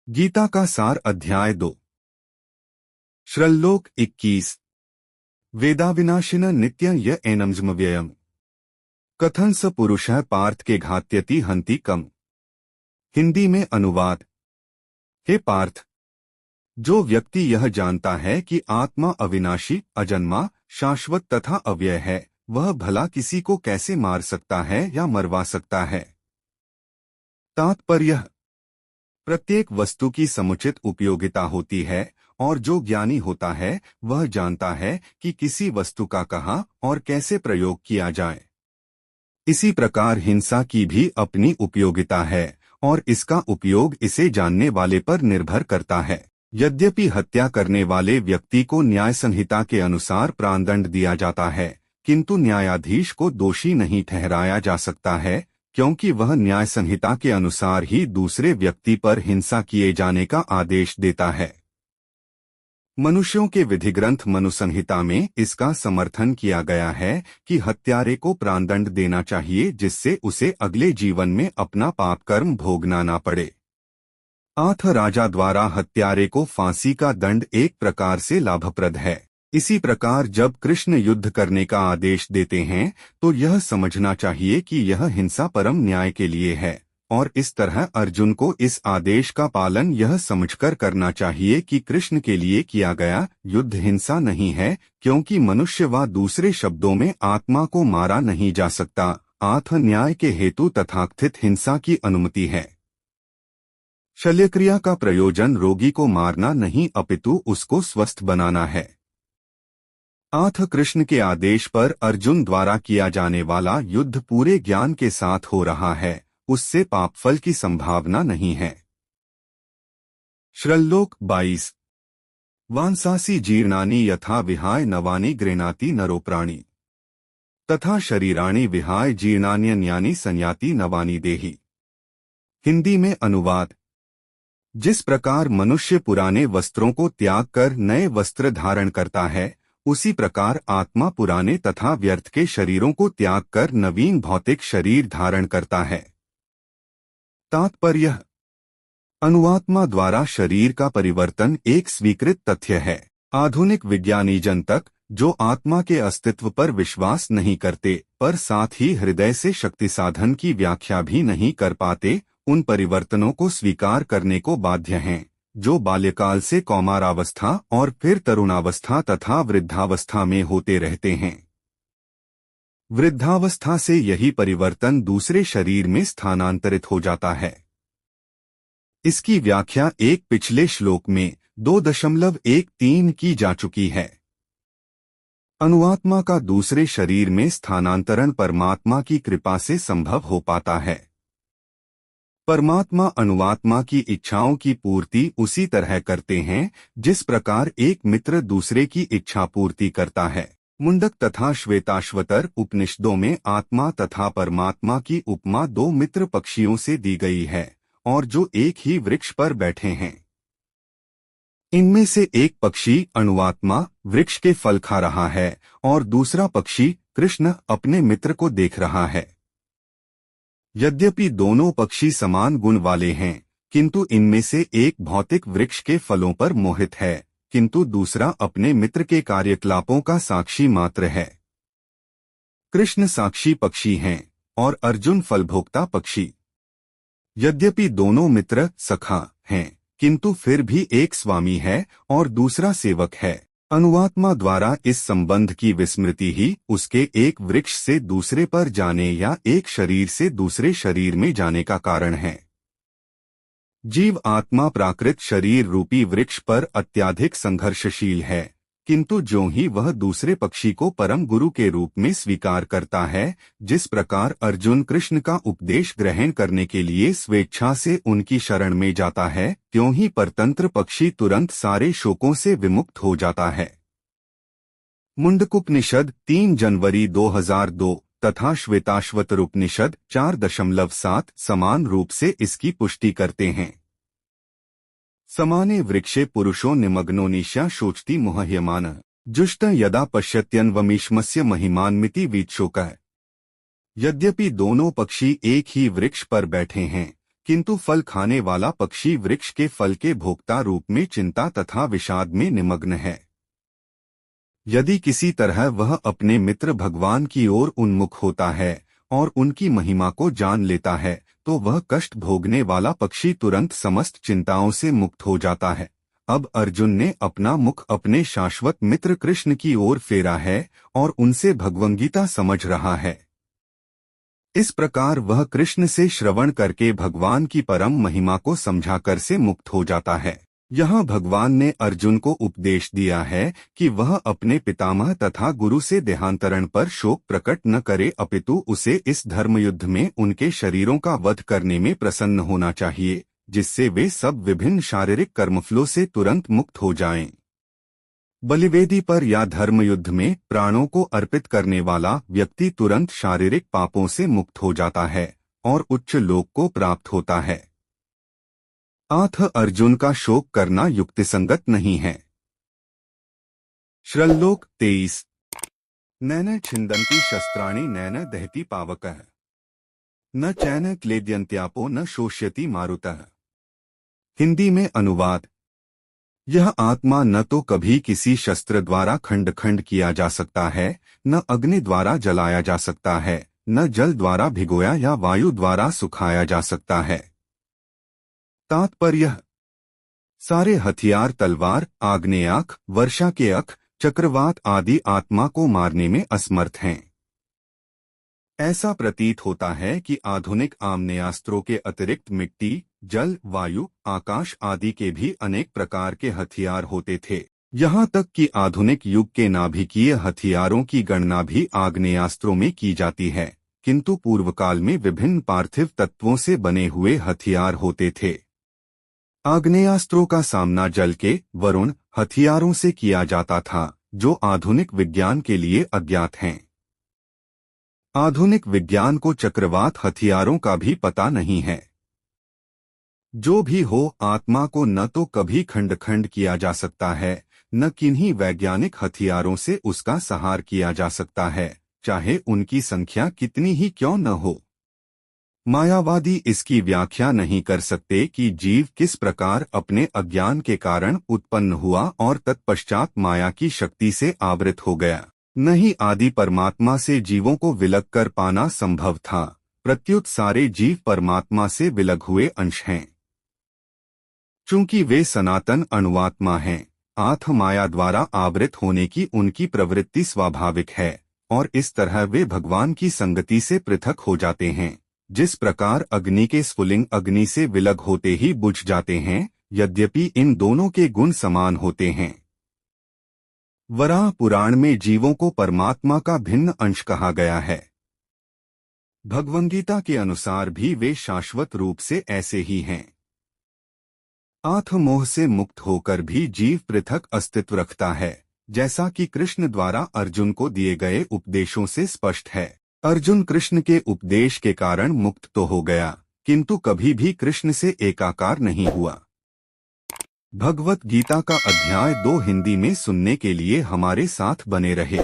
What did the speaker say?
गीता का सार अध्याय 2 श्लोक 21 वेदाविनाशिन नित्य य एनमज्म व्ययम् कथन स पुरुषः पार्थ के घात्यति हन्ति कम। हिंदी में अनुवाद। हे पार्थ, जो व्यक्ति यह जानता है कि आत्मा अविनाशी, अजन्मा, शाश्वत तथा अव्यय है, वह भला किसी को कैसे मार सकता है या मरवा सकता है। तात्पर्य: प्रत्येक वस्तु की समुचित उपयोगिता होती है और जो ज्ञानी होता है वह जानता है कि किसी वस्तु का कहाँ और कैसे प्रयोग किया जाए। इसी प्रकार हिंसा की भी अपनी उपयोगिता है और इसका उपयोग इसे जानने वाले पर निर्भर करता है। यद्यपि हत्या करने वाले व्यक्ति को न्याय संहिता के अनुसार प्राणदंड दिया जाता है, किंतु न्यायाधीश को दोषी नहीं ठहराया जा सकता है, क्योंकि वह न्याय संहिता के अनुसार ही दूसरे व्यक्ति पर हिंसा किए जाने का आदेश देता है। मनुष्यों के विधिग्रंथ मनुसंहिता में इसका समर्थन किया गया है कि हत्यारे को प्राणदंड देना चाहिए, जिससे उसे अगले जीवन में अपना पाप कर्म भोगना ना पड़े। आठ राजा द्वारा हत्यारे को फांसी का दंड एक प्रकार से लाभप्रद है। इसी प्रकार जब कृष्ण युद्ध करने का आदेश देते हैं तो यह समझना चाहिए कि यह हिंसा परम न्याय के लिए है, और इस तरह अर्जुन को इस आदेश का पालन यह समझकर करना चाहिए कि कृष्ण के लिए किया गया युद्ध हिंसा नहीं है, क्योंकि मनुष्य व दूसरे शब्दों में आत्मा को मारा नहीं जा सकता। आठ न्याय के हेतु तथाकथित हिंसा की अनुमति है। शल्यक्रिया का प्रयोजन रोगी को मारना नहीं अपितु उसको स्वस्थ बनाना है। आठ कृष्ण के आदेश पर अर्जुन द्वारा किया जाने वाला युद्ध पूरे ज्ञान के साथ हो रहा है, उससे पापफल की संभावना नहीं है। श्लोक 22 वांसासी जीर्णानि यथा विहाय नवानि गृह्णाति नरो प्राणी तथा शरीराणि विहाय जीर्णान्यन्यानि संयाति नवानि देहि। हिंदी में अनुवाद। जिस प्रकार मनुष्य पुराने वस्त्रों को त्याग कर नए वस्त्र धारण करता है, उसी प्रकार आत्मा पुराने तथा व्यर्थ के शरीरों को त्याग कर नवीन भौतिक शरीर धारण करता है। तात्पर्य: अनुआत्मा द्वारा शरीर का परिवर्तन एक स्वीकृत तथ्य है। आधुनिक विज्ञानीजन तक, जो आत्मा के अस्तित्व पर विश्वास नहीं करते पर साथ ही हृदय से शक्ति साधन की व्याख्या भी नहीं कर पाते, उन परिवर्तनों को स्वीकार करने को बाध्य हैं, जो बाल्यकाल से कौमारावस्था और फिर तरुणावस्था तथा वृद्धावस्था में होते रहते हैं। वृद्धावस्था से यही परिवर्तन दूसरे शरीर में स्थानांतरित हो जाता है। इसकी व्याख्या एक पिछले श्लोक में 2.13 की जा चुकी है। अनुआत्मा का दूसरे शरीर में स्थानांतरण परमात्मा की कृपा से संभव हो पाता है। परमात्मा अनुआत्मा की इच्छाओं की पूर्ति उसी तरह करते हैं जिस प्रकार एक मित्र दूसरे की इच्छा पूर्ति करता है। मुंडक तथा श्वेताश्वतर उपनिषदों में आत्मा तथा परमात्मा की उपमा दो मित्र पक्षियों से दी गई है, और जो एक ही वृक्ष पर बैठे हैं। इनमें से एक पक्षी अनुआत्मा वृक्ष के फल खा रहा है और दूसरा पक्षी कृष्ण अपने मित्र को देख रहा है। यद्यपि दोनों पक्षी समान गुण वाले हैं, किंतु इनमें से एक भौतिक वृक्ष के फलों पर मोहित है, किंतु दूसरा अपने मित्र के कार्यकलापों का साक्षी मात्र है। कृष्ण साक्षी पक्षी हैं और अर्जुन फलभोक्ता पक्षी। यद्यपि दोनों मित्र सखा हैं, किंतु फिर भी एक स्वामी है और दूसरा सेवक है। अनुआत्मा द्वारा इस संबंध की विस्मृति ही उसके एक वृक्ष से दूसरे पर जाने या एक शरीर से दूसरे शरीर में जाने का कारण है। जीव आत्मा प्राकृत शरीर रूपी वृक्ष पर अत्यधिक संघर्षशील है, किंतु ज्यों ही वह दूसरे पक्षी को परम गुरु के रूप में स्वीकार करता है, जिस प्रकार अर्जुन कृष्ण का उपदेश ग्रहण करने के लिए स्वेच्छा से उनकी शरण में जाता है, त्यों ही परतंत्र पक्षी तुरंत सारे शोकों से विमुक्त हो जाता है। मुंडकोपनिषद 3 जनवरी 2002 तथा श्वेताश्वतर उपनिषद 4.7 समान रूप से इसकी पुष्टि करते हैं। समाने वृक्षे पुरुषो निमग्नो निशा शोचति मुह्यमान जुष्ट यदा पश्यत्यन्वमीश्मस्य महिमान्मिति वीतशोकः। यद्यपि दोनों पक्षी एक ही वृक्ष पर बैठे हैं, किंतु फल खाने वाला पक्षी वृक्ष के फल के भोक्ता रूप में चिंता तथा विषाद में निमग्न है। यदि किसी तरह वह अपने मित्र भगवान की ओर उन्मुख होता है और उनकी महिमा को जान लेता है तो वह कष्ट भोगने वाला पक्षी तुरंत समस्त चिंताओं से मुक्त हो जाता है। अब अर्जुन ने अपना मुख अपने शाश्वत मित्र कृष्ण की ओर फेरा है और उनसे भगवद्गीता समझ रहा है। इस प्रकार वह कृष्ण से श्रवण करके भगवान की परम महिमा को समझाकर से मुक्त हो जाता है। यहाँ भगवान ने अर्जुन को उपदेश दिया है कि वह अपने पितामह तथा गुरु से देहांतरण पर शोक प्रकट न करे, अपितु उसे इस धर्मयुद्ध में उनके शरीरों का वध करने में प्रसन्न होना चाहिए, जिससे वे सब विभिन्न शारीरिक कर्मफलों से तुरंत मुक्त हो जाएं। बलिवेदी पर या धर्मयुद्ध में प्राणों को अर्पित करने वाला व्यक्ति तुरंत शारीरिक पापों से मुक्त हो जाता है और उच्च लोक को प्राप्त होता है। अथ अर्जुन का शोक करना युक्तिसंगत नहीं है। श्लोक 23। नैन छिन्दन्ति शस्त्राणि नैन दहति पावकः न चैन क्लेद्यन्त्यापो न शोष्यति मारुतः। हिंदी में अनुवाद। यह आत्मा न तो कभी किसी शस्त्र द्वारा खंड खंड किया जा सकता है, न अग्नि द्वारा जलाया जा सकता है, न जल द्वारा भिगोया या वायु द्वारा सुखाया जा सकता है। तात्पर्य: सारे हथियार तलवार, आग्नेयास्त्र, वर्षा के अख, चक्रवात आदि आत्मा को मारने में असमर्थ हैं। ऐसा प्रतीत होता है कि आधुनिक आग्नेयास्त्रों के अतिरिक्त मिट्टी, जल, वायु, आकाश आदि के भी अनेक प्रकार के हथियार होते थे। यहाँ तक कि आधुनिक युग के नाभिकीय हथियारों की गणना भी आग्नेयास्त्रों में की जाती है, किंतु पूर्वकाल में विभिन्न पार्थिव तत्वों से बने हुए हथियार होते थे। आग्नेयास्त्रों का सामना जल के, वरुण हथियारों से किया जाता था, जो आधुनिक विज्ञान के लिए अज्ञात हैं। आधुनिक विज्ञान को चक्रवात हथियारों का भी पता नहीं है। जो भी हो, आत्मा को न तो कभी खंड खंड किया जा सकता है, न किन्हीं वैज्ञानिक हथियारों से उसका संहार किया जा सकता है, चाहे उनकी संख्या कितनी ही क्यों न हो। मायावादी इसकी व्याख्या नहीं कर सकते कि जीव किस प्रकार अपने अज्ञान के कारण उत्पन्न हुआ और तत्पश्चात माया की शक्ति से आवृत हो गया। नहीं, आदि परमात्मा से जीवों को विलग कर पाना संभव था, प्रत्युत सारे जीव परमात्मा से विलग हुए अंश हैं। चूंकि वे सनातन अणुआत्मा हैं, आत्म माया द्वारा आवृत होने की उनकी प्रवृत्ति स्वाभाविक है और इस तरह वे भगवान की संगति से पृथक हो जाते हैं। जिस प्रकार अग्नि के स्फुलिंग अग्नि से विलग होते ही बुझ जाते हैं, यद्यपि इन दोनों के गुण समान होते हैं। वराह पुराण में जीवों को परमात्मा का भिन्न अंश कहा गया है। भगवद्गीता के अनुसार भी वे शाश्वत रूप से ऐसे ही हैं। आत्म मोह से मुक्त होकर भी जीव पृथक अस्तित्व रखता है, जैसा कि कृष्ण द्वारा अर्जुन को दिए गए उपदेशों से स्पष्ट है। अर्जुन कृष्ण के उपदेश के कारण मुक्त तो हो गया, किंतु कभी भी कृष्ण से एकाकार नहीं हुआ। भगवत गीता का अध्याय 2 हिंदी में सुनने के लिए हमारे साथ बने रहे।